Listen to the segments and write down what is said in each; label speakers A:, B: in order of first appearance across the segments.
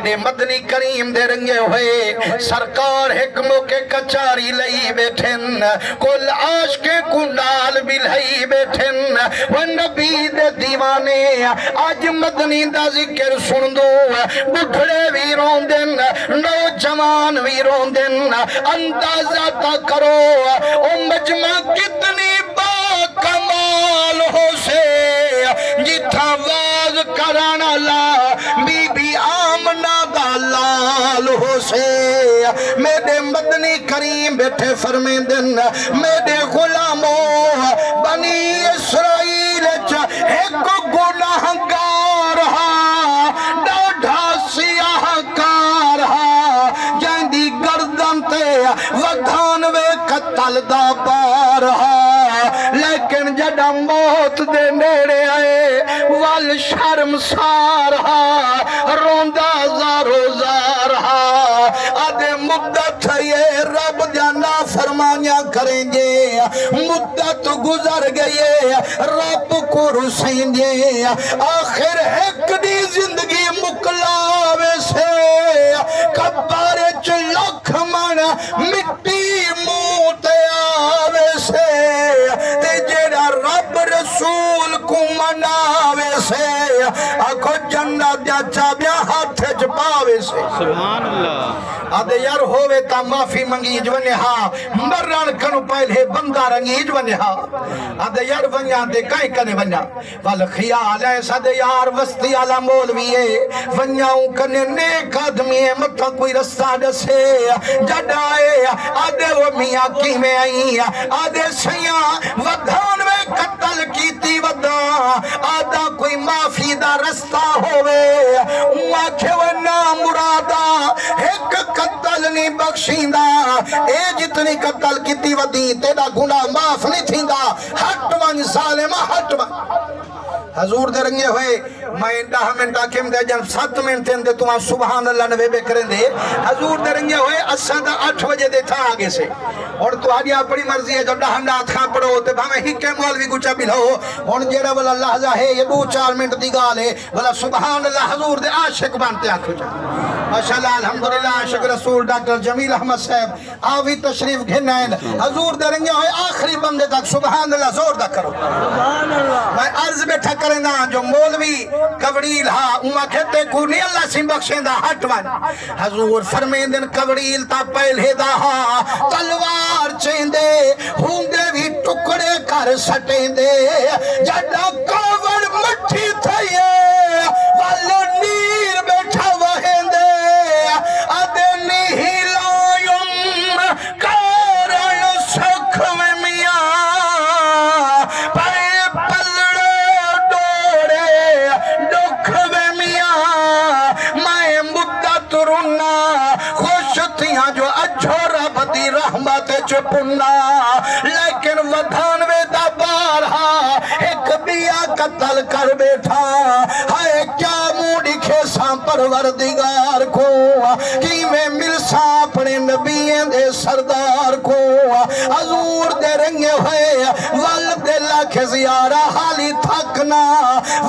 A: मेरे मदनी करीम दे रंगे हुए सरकार एक मौके कचारी लई बैठन कुल आशके कुंडाल भी लई बैठन वो नबी दे दीवाने आज मदनी दा जिक्र सुन दो बुढ़ड़े भी रोंदन नौजवान भी रोंदन अंदाजा ता करो ओ मजमा कितनी बाकमाल हो से जिथा वाज कराना ला बीबी आमना दा लाल हो से मेरे मदनी करीम बैठे फरमेंदन मेरे गुलामों बनी इसराइल च एक गुनाहगार हा डाढ़ा सियाहकार हा जंदी गर्दन ते वधान वे कत्ल दा पार हा लेकिन जड़ा मौत दे नेड़े आए वल शर्मसार हा रोंदा ज़ारो ज़ार हा आदे मुद्दत ये रब जाना फरमानिया करेंगे मुद्दत गुजर गई रब को रुसेंगे आखिर एक दी जिंदगी मुकलावे से कब्बारे च लख मन मिट्टी मुंह ते आवे से ते जेड़ा रब रसूल को मनावे से आखो जन्नत दा चाबिया हाथ च पावे से सुभान अल्लाह आदे यार होवे ता माफी मंगीज वने हा मरण कनु पहले बंदा रंगीज वने हा आदे यार वन्या दे काई कने वन्या वल ख्याल है सदे यार वस्ती आला मौलवी है वन्याऊ कने नेक आदमी है मथा कोई रास्ता दसे जडाए आदे वो मियां किवें आई आदे सैया वधान वे कत्ल कीती वदा आदा कोई माफी दा रास्ता होवे आखे वना मुरादा एक कत्ल नहीं बख्शींदा ए जितनी कत्ल कीती वदी तेरा गुनाह माफ नहीं थींदा हट वन जालिमा हट वन हजूर दे रंगे हुए मैं 10 मिनट आखिम दे जन 7 मिनट थे तुम सुभान अल्लाह नवे बे करेंदे हजूर दे रंगे हुए असा दा 8 बजे दे था आगे से और तुम्हारी अपनी मर्जी है जो 10 मिनट खा पड़ो ते भावे हिके मौलवी गुचा बिलो हुन जेड़ा वाला लहजा है ये 2-4 मिनट दी गाल है वाला सुभान अल्लाह हजूर दे आशिक बनते आखो जा माशाअल्लाह अल्हम्दुलिल्लाह आशिक रसूल डॉक्टर जमील अहमद साहब आवी तशरीफ घिनैन हजूर दे रंगे हुए आखिरी बंदे तक सुभान अल्लाह जोर दा करो सुभान अल्लाह मैं अर्ज बैठा करेंदा जो मौलवी कवड़ील हा उमा कहते को नहीं अल्लाह सिं बख्शेंदा हट वन हजूर फरमेंदन कवड़ील ता पहले दा हा तलवार चेंदे हुंदे भी टुकड़े कर सटेंदे जड़ा कावड़ मट्ठी थई वल नीर बैठा वहेंदे अदे नहीं लायुम कारण सुख में मियां जो अच्छो रब दी रहमत चुपुना लेकिन वधानवे दा बार हा एक बिया कत्ल कर बैठा है क्या मुंह दिखे सा परवरदिगार को कि मैं मिलसा अपने नबियों दे सरदार को हजूर दे रंगे हुए वल दे लाख ज़ियारा हाली थकना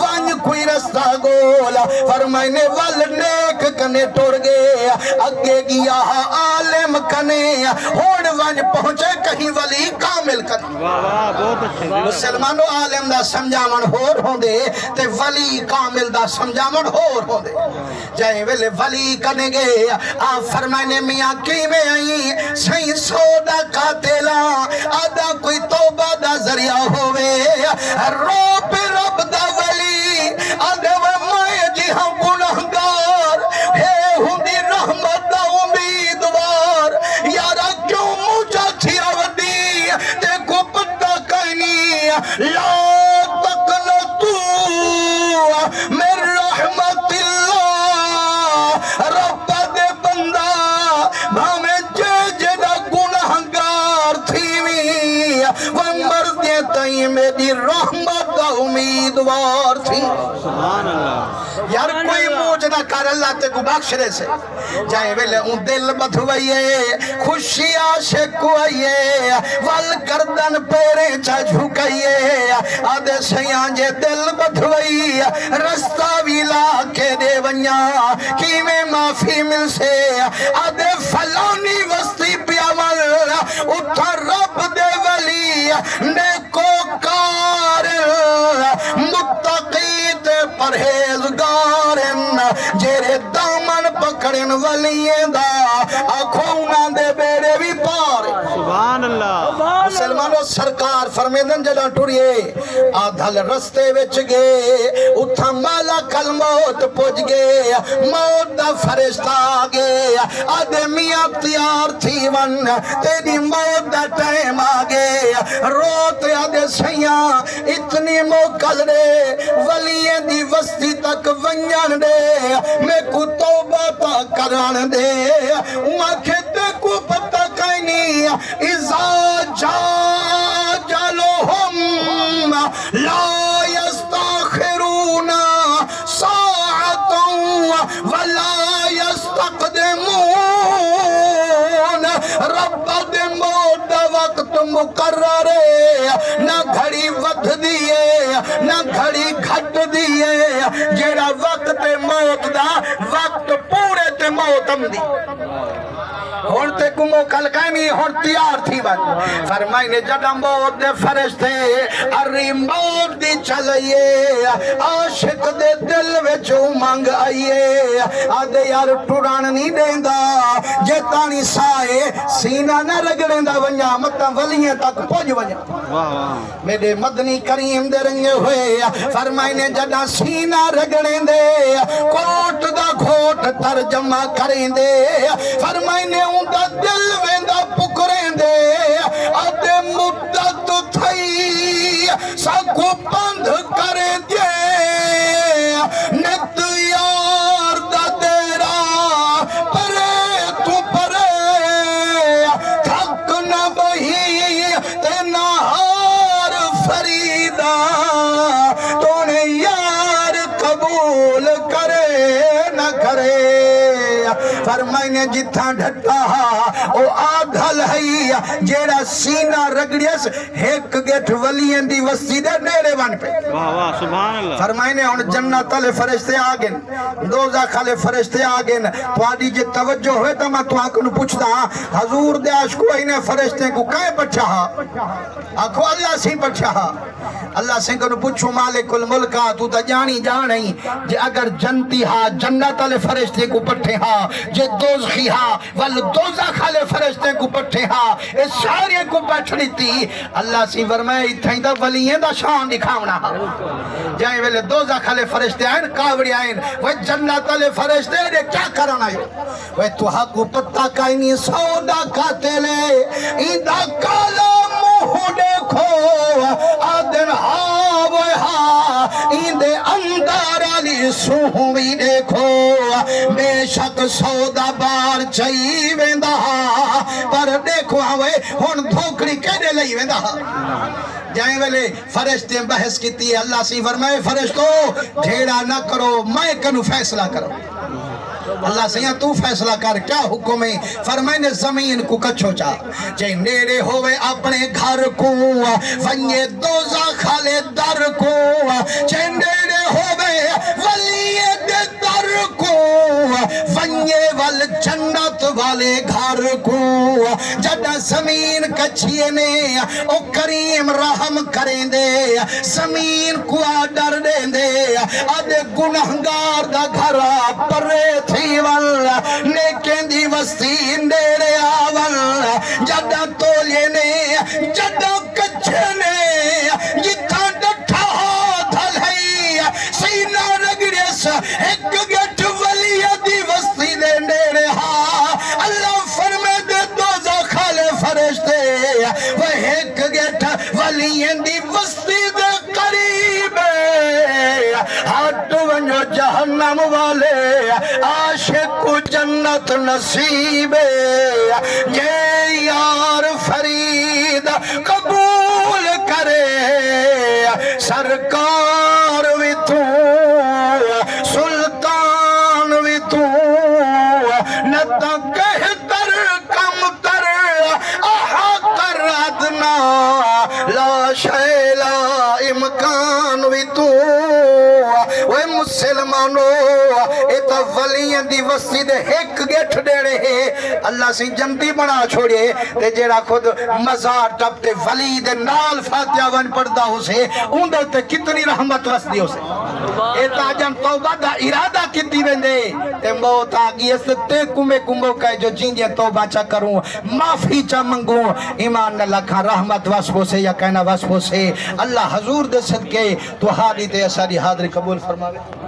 A: वन कोई रास्ता गोला फरमाने वल नेक कने टुर गए अगे गया आलिम कने होड़ वन पहुंचे कहीं वली कामिल कने वाह वाह बहुत अच्छे मुसलमानों आलिम दा समझावन होर होंदे ते वली कामिल दा समझावन होर होंदे जाए वेले वली कने गए आ फरमाने मियां किवें आई सही सौदा कातिला आदा कोई तौबा दा जरिया होवे रोब रब दा वली आदे मैं जी हां गुनाहगार हे हुंदी रहमत दा उम्मीदवार यारा क्यों मुझा थिया वदी ते को पता कहीं ला तकन तू मेरे रहमतिल्लाह रब दे बंदा भावे जे जेदा गुनाहगार थीवी वो मर्दे तई मेरी रहमत दा उम्मीदवार थी सुभान अल्लाह यार कोई ना कर अल्लाह ते को बख्श दे से जाए वेले उ दिल बधवाइए खुशी आशिक आइए वल गर्दन पेरे चा झुकाइए आदे सया जे दिल बधवाई रास्ता भी ला के दे वन्या कि में माफी मिल से आदे फलानी वस्ती पियावल उठा रब दे वली नेको कार मुत्तकी ते परहेजगार जेरे दामन पकड़न वलिए दा आखो ना दे बेड़े भी पार सुभान अल्लाह मुसलमानों सरकार फरमेदन जदा टुरिए आधल रस्ते विच गए उथा माला कल मौत पुज गए मौत दा फरिश्ता आ गया आदे मियां तैयार थी वन तेरी मौत दा टाइम आ गया रोते आदे सैया इतनी मोकल दे वलिए दी वस्ती तक वंजन दे मैं को तौबा ता करन दे उमाखे ते को पता कहीं नहीं इज़ा जा जलोहुम ला यस्ताखिरून साअतन वला यस्तक़दिमून रब दे मौत दा वक्त मुकर्रर ना घड़ी वध दिए ना घड़ी घट दिए जेड़ा वक्त मौत दा वक्त पूरे ते मौत आंदी हुण ते कुमो कल कहनी हुण तैयार थी बन फरमाई ने जदा मौत दे फरिश्ते अरी मौत दी चलिए आशिक दे दिल विच उमंग आईए आदे यार टुरन नहीं देंदा जे तानी साए सीना न रगड़ेंदा वन्या मत वलियां तक पहुंच वन्या वाह वाह मेरे मदनी करीम दे रंगे हुए फरमाई ने जदा सीना रगड़ेंदे कोट दा घोट तर्जमा करेंदे फरमाई ने उनका दिल वेंदा पुकरेंदे आदे मुद्दत थई साको बंद करे दे नित यार दा तेरा परे तू परे थक न बही ते नहार फरीदा तोने यार कबूल करे न करे फरमाइने जिथा ढट्टा ओ आधल है जेड़ा सीना रगड़ियस एक गेठ वलियन दी वस्ती दे नेड़े बन पे वाह वाह सुभान अल्लाह फरमाइने हुन जन्नत वाले फरिश्ते आ गए दोज़ख वाले फरिश्ते आ गए तुहाडी जे तवज्जो होए त मैं तुहा को पूछदा हुजूर दे आशिको इने फरिश्ते को काहे पछा आखो अल्लाह सी पछा अल्लाह से को पूछो मालिकुल मुल्क तू त जानी जानी जे अगर जन्नती हा जन्नत वाले फरिश्ते को पठे हा जे दोज़खी हा वल दोज़ख वाले फरिश्ते को पठे हा ए सारे को बैठनी थी अल्लाह सी फरमाए इथई दा वलियां दा शान दिखावना हा जाए वेले दोज़ख वाले फरिश्ते आइन कावड़ी आइन वे जन्नत वाले फरिश्ते ने क्या करना आयो वे तुहा को पता काई नहीं सौदा खाते ले इंदा काला मुंह देखो आदन हा वो हा इंदे अंदर वाली सूही देखो बेशक सौदा बार चई वेंदा पर देखो आवे हुन धोखड़ी केदे लई वेंदा जाए वेले फरिश्ते बहस कीती अल्लाह सी फरमाए फरिश्तो ढेड़ा न करो मैं कनु फैसला करो अल्लाह से तू फैसला कर क्या हुक्म है फरमाए ने जमीन को कच्छो चा जे नेड़े होवे अपने घर को वन्ये दोज़ख वाले दर को जे नेड़े होवे वलिए दे दर को वन्ये वल जन्नत वाले घर को जदा जमीन कच्छिए ने ओ करीम रहम करेंदे जमीन को डर देंदे आदे गुनाहगार दा घर परे थी वल नेके दी वस्ती नेड़े आवल जदा तोले ने जदा कच्छे ने जिथा डठा थल है सीना रगड़ियस एक गेट वलिया दी वस्ती दे नेड़े हा अल्लाह फरमाए दे दोज़ख वाले फरिश्ते वह एक गेट वलिया दी वस्ती दे करीब हट वञो जहन्नम वाले आशिक जन्नत नसीबे ये यार फरीद कबूल करे सरकार भी तू सुल्तान ता कहतर कम तर आहा कर अदना ला शैला इमकान भी तू वे मुसलमानो ए तो वलियन दी वस्ती दे एक गेठ देने है अल्लाह सी जंती बना छोड़े ते जेड़ा खुद मजार टप ते वली दे नाल फातिहा वन पढ़दा होसे उंदे ते कितनी रहमत वसदी होसे ए ताजन तौबा दा इरादा कीती वेंदे ते मौत आ गई इस ते कुमे कुंगो कहे जो जिंदे तौबा चा करूं माफी चा मंगूं ईमान न लखा रहमत वसबो से या कहना वसबो से अल्लाह हुजूर दे सदके तो हाली ते असारी हाज़री कबूल फरमावे।